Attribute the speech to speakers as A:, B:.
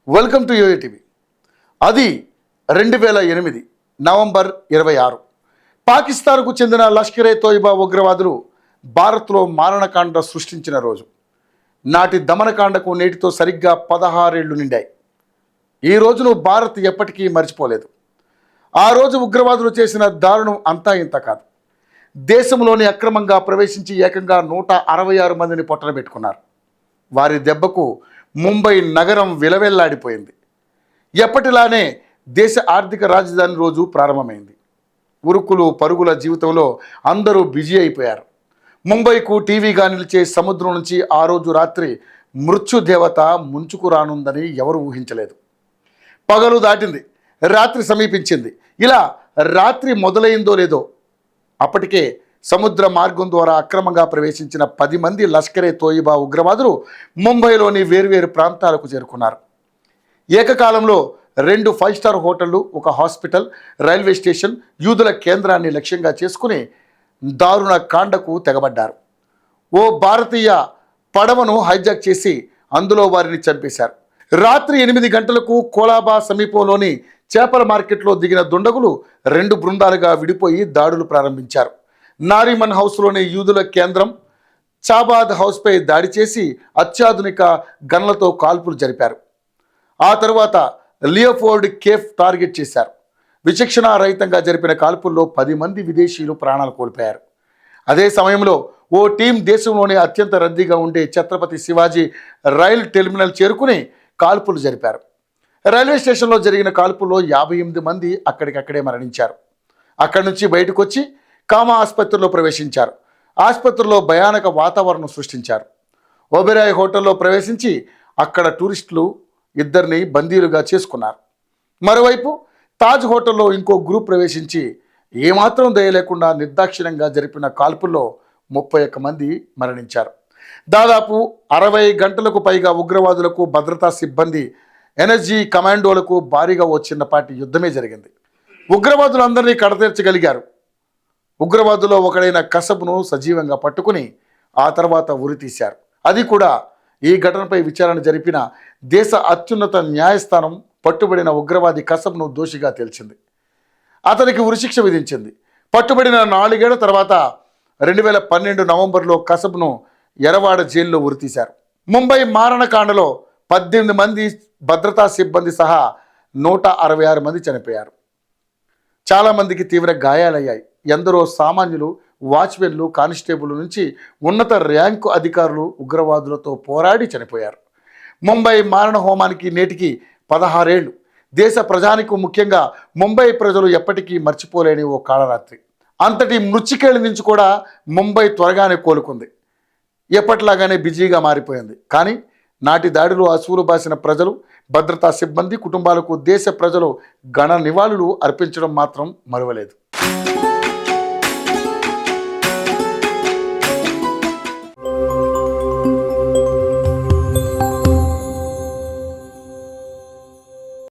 A: Welcome to UA TV. అది 2008 November 26 పాకిస్తాన్కు చెందిన లష్కరే తోయిబా ఉగ్రవాదులు భారత్లో మారణకాండ సృష్టించిన రోజు. నాటి దమనకాండకు నేటితో సరిగ్గా 16 ఏళ్లు నిండాయి. ఈ రోజును భారత్ ఎప్పటికీ మర్చిపోలేదు. ఆ రోజు ఉగ్రవాదులు చేసిన దారుణం అంతా ఇంత కాదు. దేశంలోని అక్రమంగా ప్రవేశించి ఏకంగా 166 మందిని పొట్టన పెట్టుకున్నారు. వారి దెబ్బకు ముంబై నగరం విలవెల్లాడిపోయింది. ఎప్పటిలానే దేశ ఆర్థిక రాజధాని రోజు ప్రారంభమైంది. ఉరుకులు పరుగుల జీవితంలో అందరూ బిజీ అయిపోయారు. ముంబైకు టీవీగా నిలిచే సముద్రం నుంచి ఆ రోజు రాత్రి మృత్యుదేవత ముంచుకు రానుందని ఎవరు ఊహించలేదు. పగలు దాటింది, రాత్రి సమీపించింది. ఇలా రాత్రి మొదలైందో లేదో అప్పటికే సముద్ర మార్గం ద్వారా అక్రమంగా ప్రవేశించిన 10 మంది లష్కరే తోయిబా ఉగ్రవాదులు ముంబైలోని వేర్వేరు ప్రాంతాలకు చేరుకున్నారు. ఏకకాలంలో 2 5 స్టార్ హోటళ్లు, ఒక హాస్పిటల్, రైల్వే స్టేషన్, యూదుల కేంద్రాన్ని లక్ష్యంగా చేసుకుని దారుణ కాండకు తెగబడ్డారు. ఓ భారతీయ పడవను హైజాక్ చేసి అందులో వారిని చంపేశారు. రాత్రి 8 గంటలకు కోలాబా సమీపంలోని చేపల మార్కెట్లో దిగిన దుండగులు 2 బృందాలుగా విడిపోయి దాడులు ప్రారంభించారు. నారిమన్ హౌస్లోని యూదుల కేంద్రం, చాబాద్ హౌస్పై దాడి చేసి అత్యాధునిక గన్లతో కాల్పులు జరిపారు. ఆ తరువాత లియోపోల్డ్ కేఫ్ టార్గెట్ చేశారు. విచక్షణారహితంగా జరిపిన కాల్పుల్లో 10 మంది విదేశీయులు ప్రాణాలు కోల్పోయారు. అదే సమయంలో ఓ టీం దేశంలోనే అత్యంత రద్దీగా ఉండే ఛత్రపతి శివాజీ రైల్ టెర్మినల్ చేరుకుని కాల్పులు జరిపారు. రైల్వే స్టేషన్లో జరిగిన కాల్పుల్లో 58 మంది అక్కడికక్కడే మరణించారు. అక్కడి నుంచి బయటకు వచ్చి కామా ఆసుపత్రిలో ప్రవేశించారు. ఆసుపత్రిలో భయానక వాతావరణం సృష్టించారు. ఓబెరాయ్ హోటల్లో ప్రవేశించి అక్కడ టూరిస్టులు 2 బందీలుగా చేసుకున్నారు. మరోవైపు తాజ్ హోటల్లో ఇంకో గ్రూప్ ప్రవేశించి ఏమాత్రం దయ లేకుండా నిర్దాక్షిణ్యంగా జరిపిన కాల్పుల్లో 31 మంది మరణించారు. దాదాపు 60 గంటలకు పైగా ఉగ్రవాదులకు, భద్రతా సిబ్బంది, ఎనర్జీ కమాండోలకు భారీగా ఓ చిన్నపాటి యుద్ధమే జరిగింది. ఉగ్రవాదులందరినీ కడతీర్చగలిగారు. ఉగ్రవాదులో ఒకడైన కసబ్ను సజీవంగా పట్టుకుని ఆ తర్వాత ఉరితీశారు. అది కూడా ఈ ఘటనపై విచారణ జరిపిన దేశ అత్యున్నత న్యాయస్థానం పట్టుబడిన ఉగ్రవాది కసబ్ను దోషిగా తేల్చింది. అతనికి ఉరిశిక్ష విధించింది. పట్టుబడిన 4 ఏళ్ల తర్వాత 2012 నవంబర్లో కసబ్ను ఎరవాడ జైల్లో ఉరితీశారు. ముంబై మారణకాండలో 18 మంది భద్రతా సిబ్బంది సహా 166 మంది చనిపోయారు. చాలామందికి తీవ్ర గాయాలయ్యాయి. ఎందరో సామాన్యులు, వాచ్మెన్లు, కానిస్టేబుల్ నుంచి ఉన్నత ర్యాంకు అధికారులు ఉగ్రవాదులతో పోరాడి చనిపోయారు. ముంబై మారణ హోమానికి నేటికి 16 ఏళ్లు. దేశ ప్రజానికి, ముఖ్యంగా ముంబై ప్రజలు ఎప్పటికీ మర్చిపోలేని ఓ కాళరాత్రి. అంతటి మృత్యుకేళి నుంచి కూడా ముంబై త్వరగానే కోలుకుంది. ఎప్పటిలాగానే బిజీగా మారిపోయింది. కానీ నాటి దాడిలో అసువులు బాసిన ప్రజలు, భద్రతా సిబ్బంది కుటుంబాలకు దేశ ప్రజలు ఘన నివాళులు అర్పించడం మాత్రం మరువలేదు.